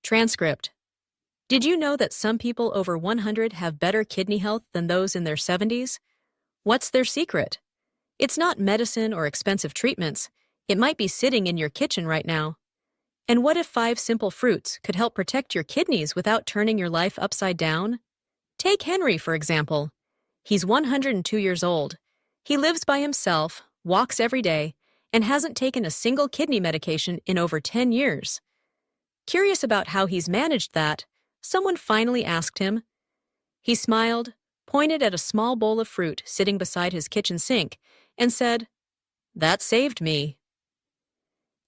Transcript. Did you know that some people over 100 have better kidney health than those in their 70s? What's their secret? It's not medicine or expensive treatments. It might be sitting in your kitchen right now. And what if 5 simple fruits could help protect your kidneys without turning your life upside down? Take Henry, for example. He's 102 years old. He lives by himself, walks every day, and hasn't taken a single kidney medication in over 10 years. Curious about how he's managed that, someone finally asked him. He smiled, pointed at a small bowl of fruit sitting beside his kitchen sink, and said, "That saved me."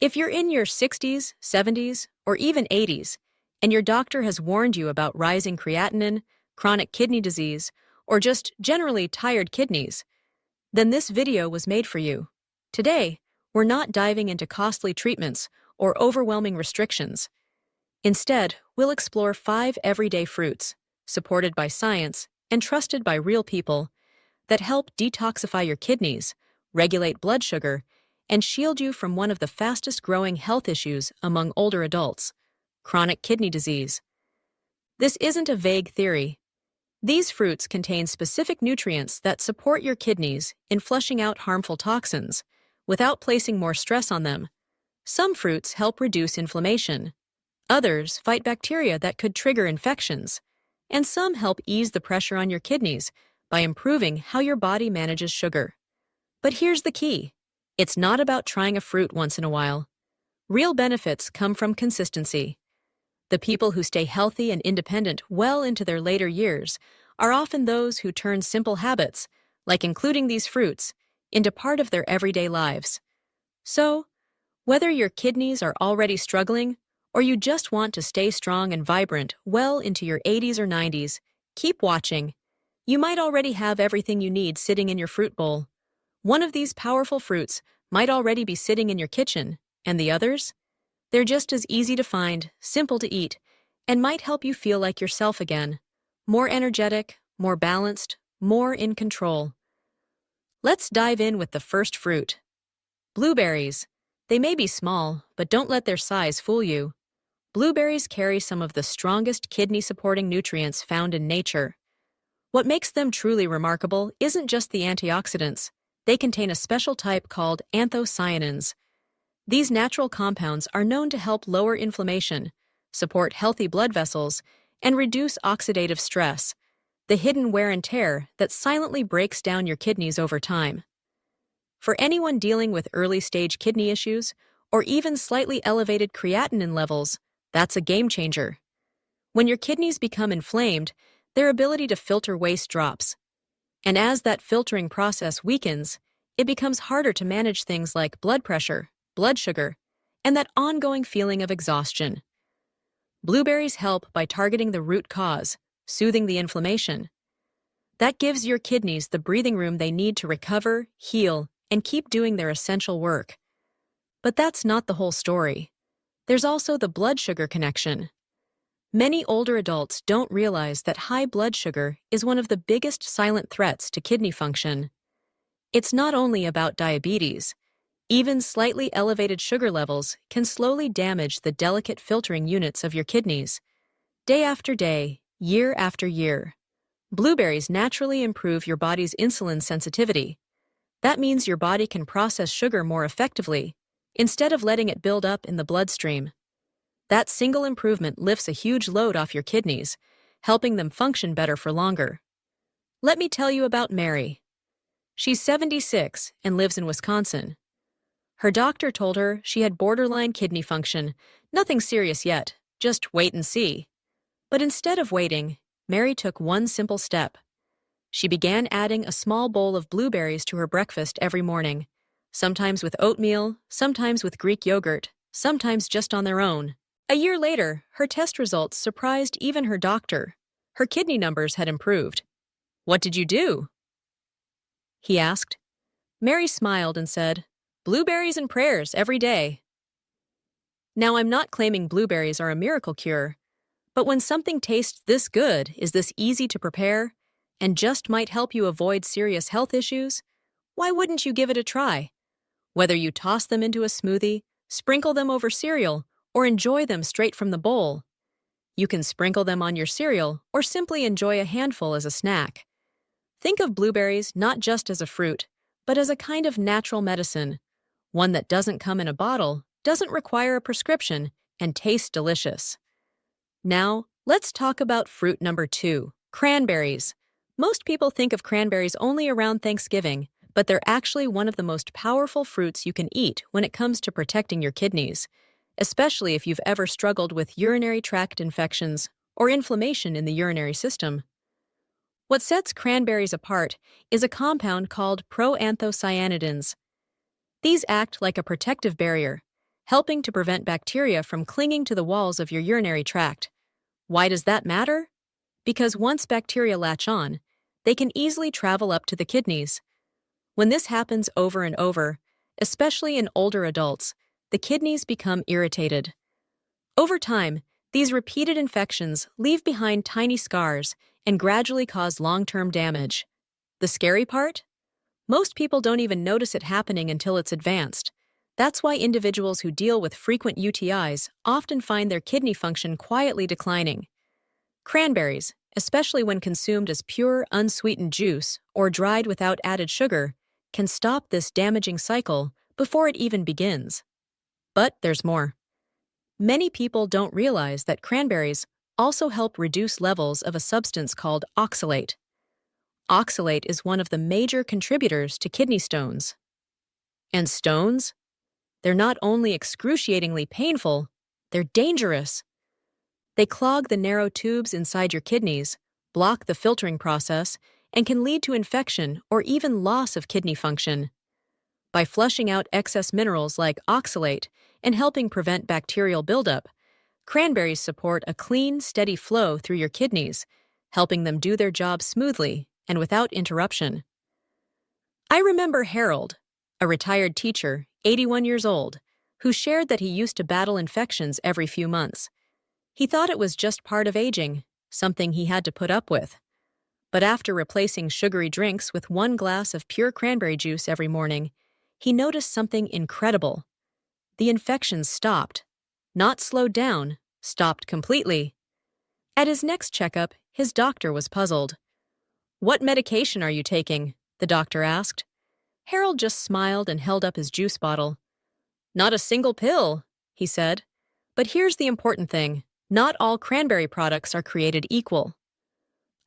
If you're in your 60s, 70s, or even 80s, and your doctor has warned you about rising creatinine, chronic kidney disease, or just generally tired kidneys, then this video was made for you. Today, we're not diving into costly treatments or overwhelming restrictions. Instead, we'll explore 5 everyday fruits, supported by science and trusted by real people, that help detoxify your kidneys, regulate blood sugar, and shield you from one of the fastest-growing health issues among older adults, chronic kidney disease. This isn't a vague theory. These fruits contain specific nutrients that support your kidneys in flushing out harmful toxins without placing more stress on them. Some fruits help reduce inflammation. Others fight bacteria that could trigger infections. And some help ease the pressure on your kidneys by improving how your body manages sugar. But here's the key. It's not about trying a fruit once in a while. Real benefits come from consistency. The people who stay healthy and independent well into their later years are often those who turn simple habits, like including these fruits, into part of their everyday lives. So, whether your kidneys are already struggling or you just want to stay strong and vibrant well into your 80s or 90s, keep watching. You might already have everything you need sitting in your fruit bowl. One of these powerful fruits might already be sitting in your kitchen, and the others? They're just as easy to find, simple to eat, and might help you feel like yourself again. More energetic, more balanced, more in control. Let's dive in with the first fruit. Blueberries. They may be small, but don't let their size fool you. Blueberries carry some of the strongest kidney-supporting nutrients found in nature. What makes them truly remarkable isn't just the antioxidants. They contain a special type called anthocyanins. These natural compounds are known to help lower inflammation, support healthy blood vessels, and reduce oxidative stress, the hidden wear and tear that silently breaks down your kidneys over time. For anyone dealing with early-stage kidney issues, or even slightly elevated creatinine levels, that's a game changer. When your kidneys become inflamed, their ability to filter waste drops. And as that filtering process weakens, it becomes harder to manage things like blood pressure, blood sugar, and that ongoing feeling of exhaustion. Blueberries help by targeting the root cause, soothing the inflammation. That gives your kidneys the breathing room they need to recover, heal, and keep doing their essential work. But that's not the whole story. There's also the blood sugar connection. Many older adults don't realize that high blood sugar is one of the biggest silent threats to kidney function. It's not only about diabetes. Even slightly elevated sugar levels can slowly damage the delicate filtering units of your kidneys. Day after day, year after year, blueberries naturally improve your body's insulin sensitivity. That means your body can process sugar more effectively, instead of letting it build up in the bloodstream. That single improvement lifts a huge load off your kidneys, helping them function better for longer. Let me tell you about Mary. She's 76 and lives in Wisconsin. Her doctor told her she had borderline kidney function, nothing serious yet, just wait and see. But instead of waiting, Mary took one simple step. She began adding a small bowl of blueberries to her breakfast every morning, sometimes with oatmeal, sometimes with Greek yogurt, sometimes just on their own. A year later, her test results surprised even her doctor. Her kidney numbers had improved. "What did you do?" he asked. Mary smiled and said, "Blueberries and prayers every day." Now, I'm not claiming blueberries are a miracle cure, but when something tastes this good, is this easy to prepare, and just might help you avoid serious health issues, why wouldn't you give it a try? Whether you toss them into a smoothie, sprinkle them over cereal, or enjoy them straight from the bowl, You can sprinkle them on your cereal or simply enjoy a handful as a snack. Think of blueberries not just as a fruit, but as a kind of natural medicine, one that doesn't come in a bottle, doesn't require a prescription, and tastes delicious. Now, let's talk about fruit number 2, cranberries. Most people think of cranberries only around Thanksgiving, but they're actually one of the most powerful fruits you can eat when it comes to protecting your kidneys, especially if you've ever struggled with urinary tract infections or inflammation in the urinary system. What sets cranberries apart is a compound called proanthocyanidins. These act like a protective barrier, helping to prevent bacteria from clinging to the walls of your urinary tract. Why does that matter? Because once bacteria latch on, they can easily travel up to the kidneys. When this happens over and over, especially in older adults, the kidneys become irritated. Over time, these repeated infections leave behind tiny scars and gradually cause long-term damage. The scary part? Most people don't even notice it happening until it's advanced. That's why individuals who deal with frequent UTIs often find their kidney function quietly declining. Cranberries, especially when consumed as pure, unsweetened juice or dried without added sugar, can stop this damaging cycle before it even begins. But there's more. Many people don't realize that cranberries also help reduce levels of a substance called oxalate. Oxalate is one of the major contributors to kidney stones. And stones? They're not only excruciatingly painful, they're dangerous. They clog the narrow tubes inside your kidneys, block the filtering process, and can lead to infection or even loss of kidney function. By flushing out excess minerals like oxalate and helping prevent bacterial buildup, cranberries support a clean, steady flow through your kidneys, helping them do their job smoothly and without interruption. I remember Harold, a retired teacher, 81 years old, who shared that he used to battle infections every few months. He thought it was just part of aging, something he had to put up with. But after replacing sugary drinks with 1 glass of pure cranberry juice every morning, he noticed something incredible. The infections stopped. Not slowed down, stopped completely. At his next checkup, his doctor was puzzled. "What medication are you taking?" the doctor asked. Harold just smiled and held up his juice bottle. "Not a single pill," he said. But here's the important thing. Not all cranberry products are created equal.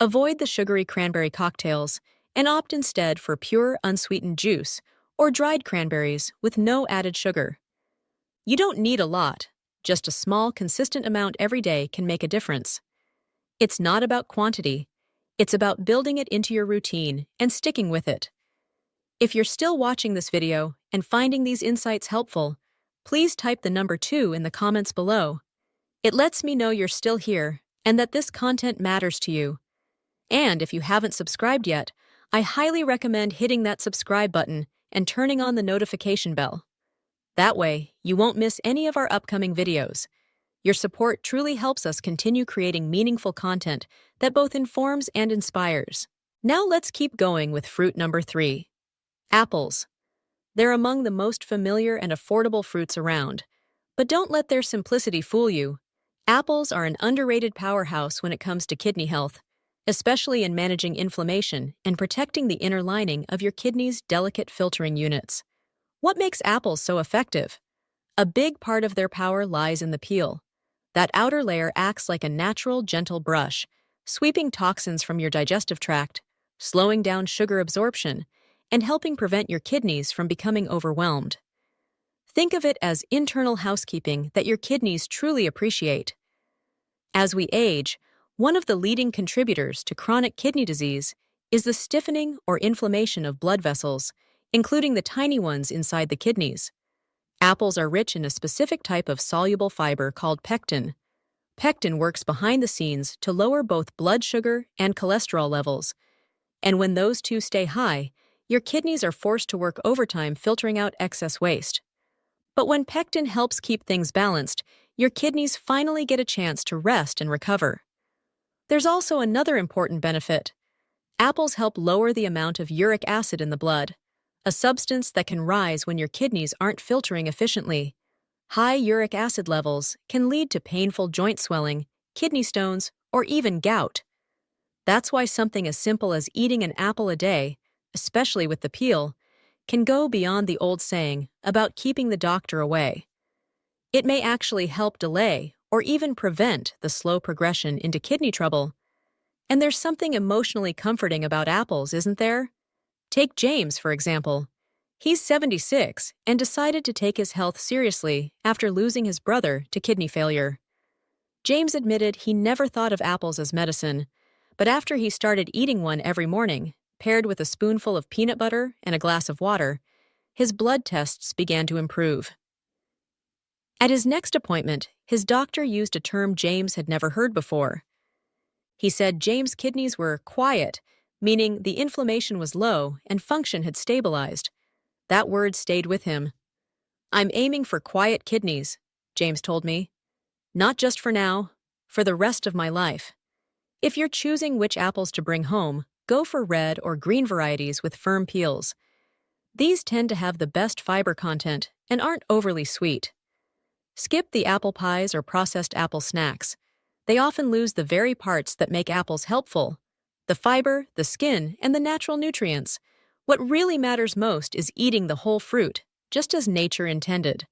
Avoid the sugary cranberry cocktails and opt instead for pure, unsweetened juice or dried cranberries with no added sugar. You don't need a lot. Just a small, consistent amount every day can make a difference. It's not about quantity. It's about building it into your routine and sticking with it. If you're still watching this video and finding these insights helpful, please type the number 2 in the comments below. It lets me know you're still here and that this content matters to you. And if you haven't subscribed yet, I highly recommend hitting that subscribe button and turning on the notification bell. That way, you won't miss any of our upcoming videos. Your support truly helps us continue creating meaningful content that both informs and inspires. Now let's keep going with fruit number 3. Apples. They're among the most familiar and affordable fruits around. But don't let their simplicity fool you. Apples are an underrated powerhouse when it comes to kidney health, especially in managing inflammation and protecting the inner lining of your kidney's delicate filtering units. What makes apples so effective? A big part of their power lies in the peel. That outer layer acts like a natural, gentle brush, sweeping toxins from your digestive tract, slowing down sugar absorption, and helping prevent your kidneys from becoming overwhelmed. Think of it as internal housekeeping that your kidneys truly appreciate. As we age, one of the leading contributors to chronic kidney disease is the stiffening or inflammation of blood vessels, including the tiny ones inside the kidneys. Apples are rich in a specific type of soluble fiber called pectin. Pectin works behind the scenes to lower both blood sugar and cholesterol levels. And when those two stay high, your kidneys are forced to work overtime filtering out excess waste. But when pectin helps keep things balanced, your kidneys finally get a chance to rest and recover. There's also another important benefit. Apples help lower the amount of uric acid in the blood, a substance that can rise when your kidneys aren't filtering efficiently. High uric acid levels can lead to painful joint swelling kidney stones, or even gout. That's why something as simple as eating an apple a day, especially with the peel, can go beyond the old saying about keeping the doctor away. It may actually help delay or even prevent the slow progression into kidney trouble. And there's something emotionally comforting about apples, isn't there? Take James, for example. He's 76 and decided to take his health seriously after losing his brother to kidney failure. James admitted he never thought of apples as medicine, but after he started eating one every morning, paired with a spoonful of peanut butter and a glass of water, his blood tests began to improve. At his next appointment, his doctor used a term James had never heard before. He said James' kidneys were quiet, meaning the inflammation was low and function had stabilized. That word stayed with him. "I'm aiming for quiet kidneys," James told me. "Not just for now, for the rest of my life." If you're choosing which apples to bring home, go for red or green varieties with firm peels. These tend to have the best fiber content and aren't overly sweet. Skip the apple pies or processed apple snacks. They often lose the very parts that make apples helpful: the fiber, the skin, and the natural nutrients. What really matters most is eating the whole fruit, just as nature intended.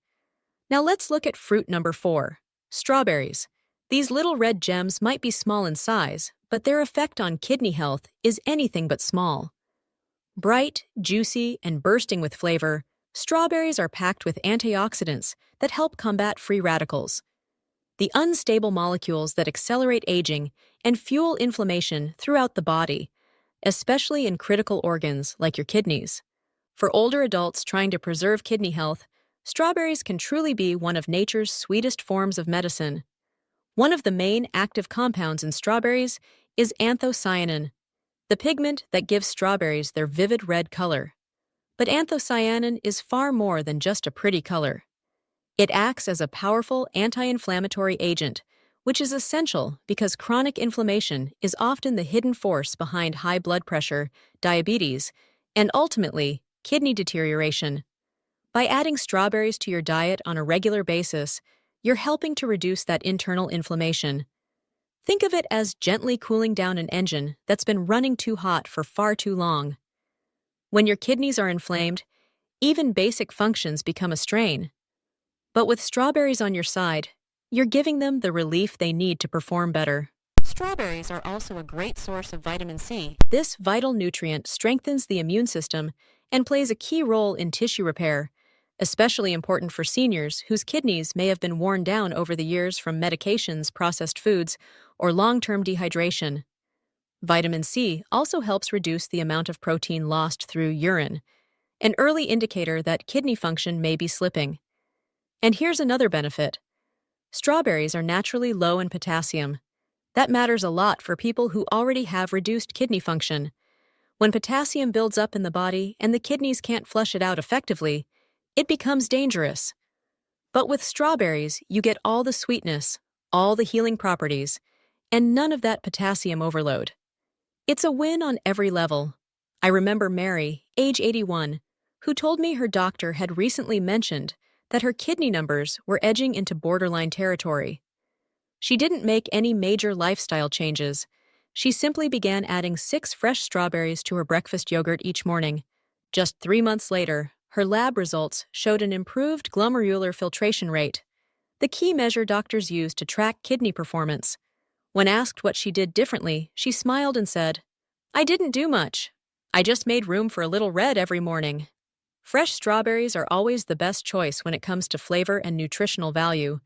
Now let's look at fruit number 4, strawberries. These little red gems might be small in size, but their effect on kidney health is anything but small. Bright, juicy, and bursting with flavor, strawberries are packed with antioxidants that help combat free radicals, the unstable molecules that accelerate aging and fuel inflammation throughout the body, especially in critical organs like your kidneys. For older adults trying to preserve kidney health, strawberries can truly be one of nature's sweetest forms of medicine. One of the main active compounds in strawberries is anthocyanin, the pigment that gives strawberries their vivid red color. But anthocyanin is far more than just a pretty color. It acts as a powerful anti-inflammatory agent, which is essential because chronic inflammation is often the hidden force behind high blood pressure, diabetes, and ultimately, kidney deterioration. By adding strawberries to your diet on a regular basis, you're helping to reduce that internal inflammation. Think of it as gently cooling down an engine that's been running too hot for far too long. When your kidneys are inflamed, even basic functions become a strain. But with strawberries on your side, you're giving them the relief they need to perform better. Strawberries are also a great source of vitamin C. This vital nutrient strengthens the immune system and plays a key role in tissue repair, especially important for seniors whose kidneys may have been worn down over the years from medications, processed foods, or long-term dehydration. Vitamin C also helps reduce the amount of protein lost through urine, an early indicator that kidney function may be slipping. And here's another benefit. Strawberries are naturally low in potassium. That matters a lot for people who already have reduced kidney function. When potassium builds up in the body and the kidneys can't flush it out effectively, it becomes dangerous. But with strawberries, you get all the sweetness, all the healing properties, and none of that potassium overload. It's a win on every level. I remember Mary, age 81, who told me her doctor had recently mentioned that her kidney numbers were edging into borderline territory. She didn't make any major lifestyle changes. She simply began adding 6 fresh strawberries to her breakfast yogurt each morning. Just 3 months later, her lab results showed an improved glomerular filtration rate, the key measure doctors use to track kidney performance. When asked what she did differently, she smiled and said, "I didn't do much. I just made room for a little red every morning." Fresh strawberries are always the best choice when it comes to flavor and nutritional value,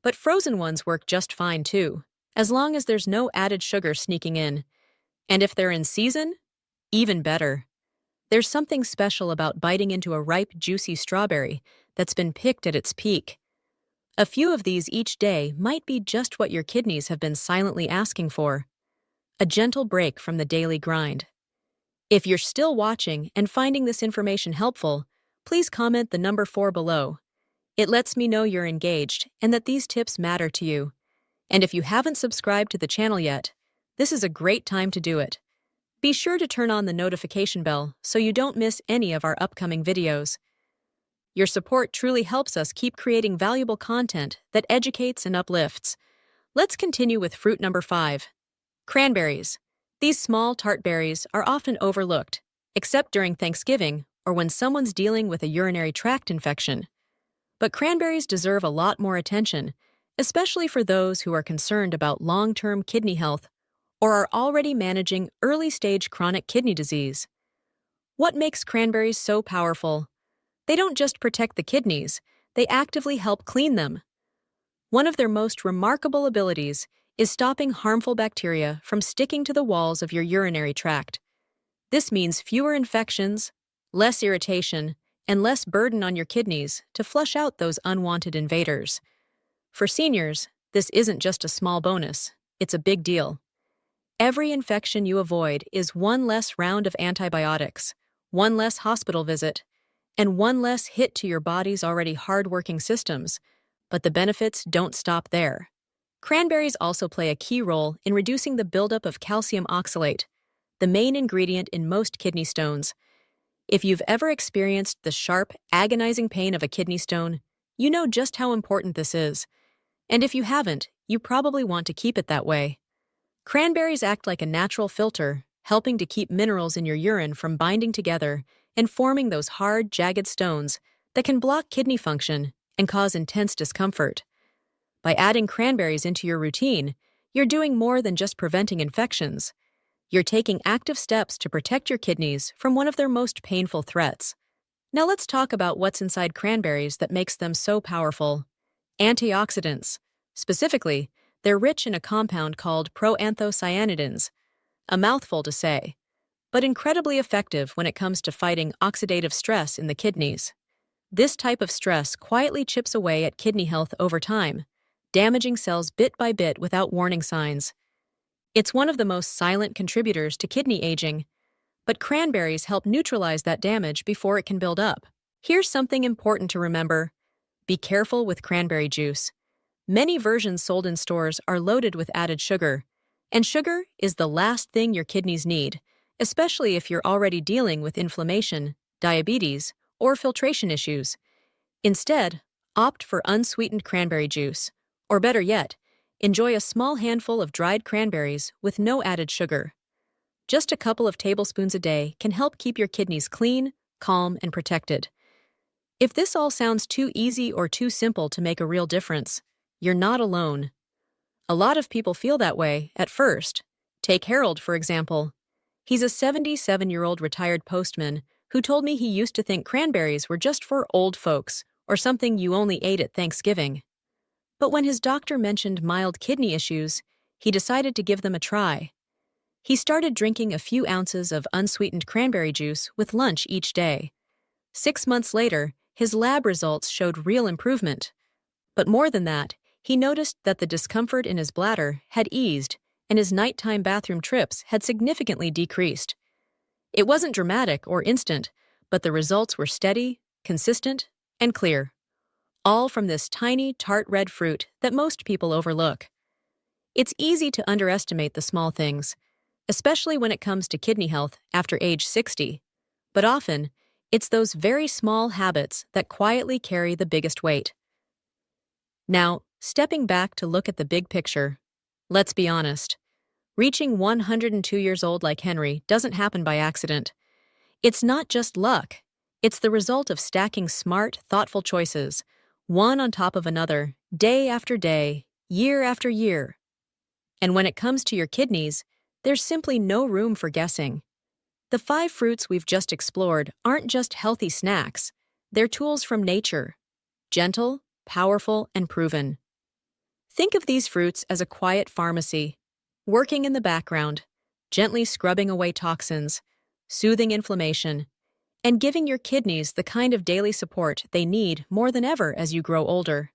but frozen ones work just fine too, as long as there's no added sugar sneaking in. And if they're in season, even better. There's something special about biting into a ripe, juicy strawberry that's been picked at its peak. A few of these each day might be just what your kidneys have been silently asking for. A gentle break from the daily grind. If you're still watching and finding this information helpful, please comment the number 4 below. It lets me know you're engaged and that these tips matter to you. And if you haven't subscribed to the channel yet, this is a great time to do it. Be sure to turn on the notification bell so you don't miss any of our upcoming videos. Your support truly helps us keep creating valuable content that educates and uplifts. Let's continue with fruit number 5. Cranberries. These small, tart berries are often overlooked, except during Thanksgiving or when someone's dealing with a urinary tract infection. But cranberries deserve a lot more attention, especially for those who are concerned about long-term kidney health or are already managing early-stage chronic kidney disease. What makes cranberries so powerful? They don't just protect the kidneys, they actively help clean them. One of their most remarkable abilities is stopping harmful bacteria from sticking to the walls of your urinary tract. This means fewer infections, less irritation, and less burden on your kidneys to flush out those unwanted invaders. For seniors, this isn't just a small bonus, it's a big deal. Every infection you avoid is one less round of antibiotics, one less hospital visit, and one less hit to your body's already hard-working systems. But the benefits don't stop there. Cranberries also play a key role in reducing the buildup of calcium oxalate, the main ingredient in most kidney stones. If you've ever experienced the sharp, agonizing pain of a kidney stone, you know just how important this is. And if you haven't, you probably want to keep it that way. Cranberries act like a natural filter, helping to keep minerals in your urine from binding together and forming those hard, jagged stones that can block kidney function and cause intense discomfort. By adding cranberries into your routine, you're doing more than just preventing infections. You're taking active steps to protect your kidneys from one of their most painful threats. Now let's talk about what's inside cranberries that makes them so powerful. Antioxidants. Specifically, they're rich in a compound called proanthocyanidins, a mouthful to say, but incredibly effective when it comes to fighting oxidative stress in the kidneys. This type of stress quietly chips away at kidney health over time, damaging cells bit by bit without warning signs. It's one of the most silent contributors to kidney aging, but cranberries help neutralize that damage before it can build up. Here's something important to remember. Be careful with cranberry juice. Many versions sold in stores are loaded with added sugar, and sugar is the last thing your kidneys need, especially if you're already dealing with inflammation, diabetes, or filtration issues. Instead, opt for unsweetened cranberry juice, or better yet, enjoy a small handful of dried cranberries with no added sugar. Just a couple of tablespoons a day can help keep your kidneys clean, calm, and protected. If this all sounds too easy or too simple to make a real difference, you're not alone. A lot of people feel that way at first. Take Harold, for example. He's a 77-year-old retired postman who told me he used to think cranberries were just for old folks or something you only ate at Thanksgiving. But when his doctor mentioned mild kidney issues, he decided to give them a try. He started drinking a few ounces of unsweetened cranberry juice with lunch each day. 6 months later, his lab results showed real improvement. But more than that, he noticed that the discomfort in his bladder had eased and his nighttime bathroom trips had significantly decreased. It wasn't dramatic or instant, but the results were steady, consistent, and clear. All from this tiny, tart red fruit that most people overlook. It's easy to underestimate the small things, especially when it comes to kidney health after age 60. But often, it's those very small habits that quietly carry the biggest weight. Now, stepping back to look at the big picture, let's be honest. Reaching 102 years old like Henry doesn't happen by accident. It's not just luck. It's the result of stacking smart, thoughtful choices, one on top of another, day after day, year after year. And when it comes to your kidneys, there's simply no room for guessing. The 5 fruits we've just explored aren't just healthy snacks. They're tools from nature. Gentle, powerful, and proven. Think of these fruits as a quiet pharmacy, working in the background, gently scrubbing away toxins, soothing inflammation, and giving your kidneys the kind of daily support they need more than ever as you grow older.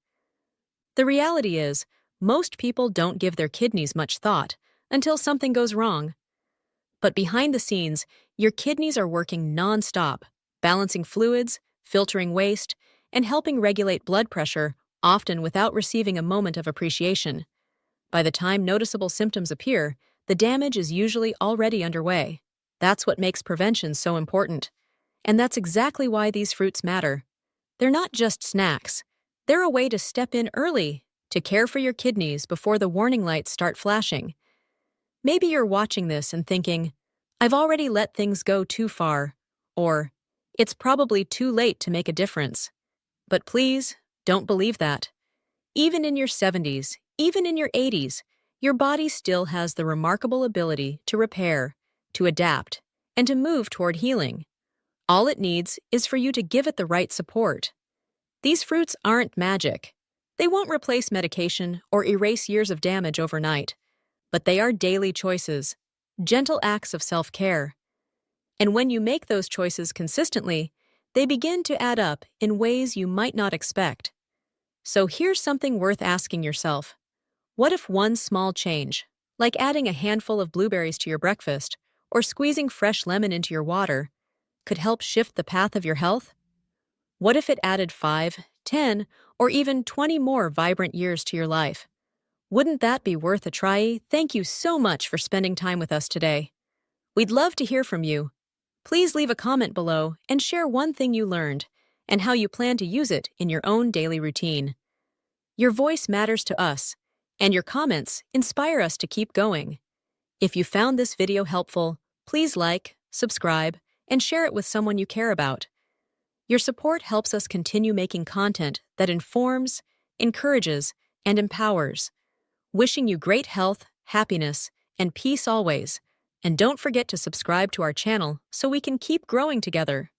The reality is, most people don't give their kidneys much thought until something goes wrong. But behind the scenes, your kidneys are working non-stop, balancing fluids, filtering waste, and helping regulate blood pressure, often without receiving a moment of appreciation. By the time noticeable symptoms appear, the damage is usually already underway. That's what makes prevention so important. And that's exactly why these fruits matter. They're not just snacks. They're a way to step in early, to care for your kidneys before the warning lights start flashing. Maybe you're watching this and thinking, I've already let things go too far, or it's probably too late to make a difference. But please, don't believe that. Even in your 70s, even in your 80s, your body still has the remarkable ability to repair, to adapt, and to move toward healing. All it needs is for you to give it the right support. These fruits aren't magic. They won't replace medication or erase years of damage overnight, but they are daily choices, gentle acts of self-care. And when you make those choices consistently, they begin to add up in ways you might not expect. So here's something worth asking yourself. What if one small change, like adding a handful of blueberries to your breakfast or squeezing fresh lemon into your water, could help shift the path of your health? What if it added 5, 10, or even 20 more vibrant years to your life? Wouldn't that be worth a try? Thank you so much for spending time with us today. We'd love to hear from you. Please leave a comment below and share one thing you learned and how you plan to use it in your own daily routine. Your voice matters to us, and your comments inspire us to keep going. If you found this video helpful, please like, subscribe, and share it with someone you care about. Your support helps us continue making content that informs, encourages, and empowers. Wishing you great health, happiness, and peace always. And don't forget to subscribe to our channel so we can keep growing together.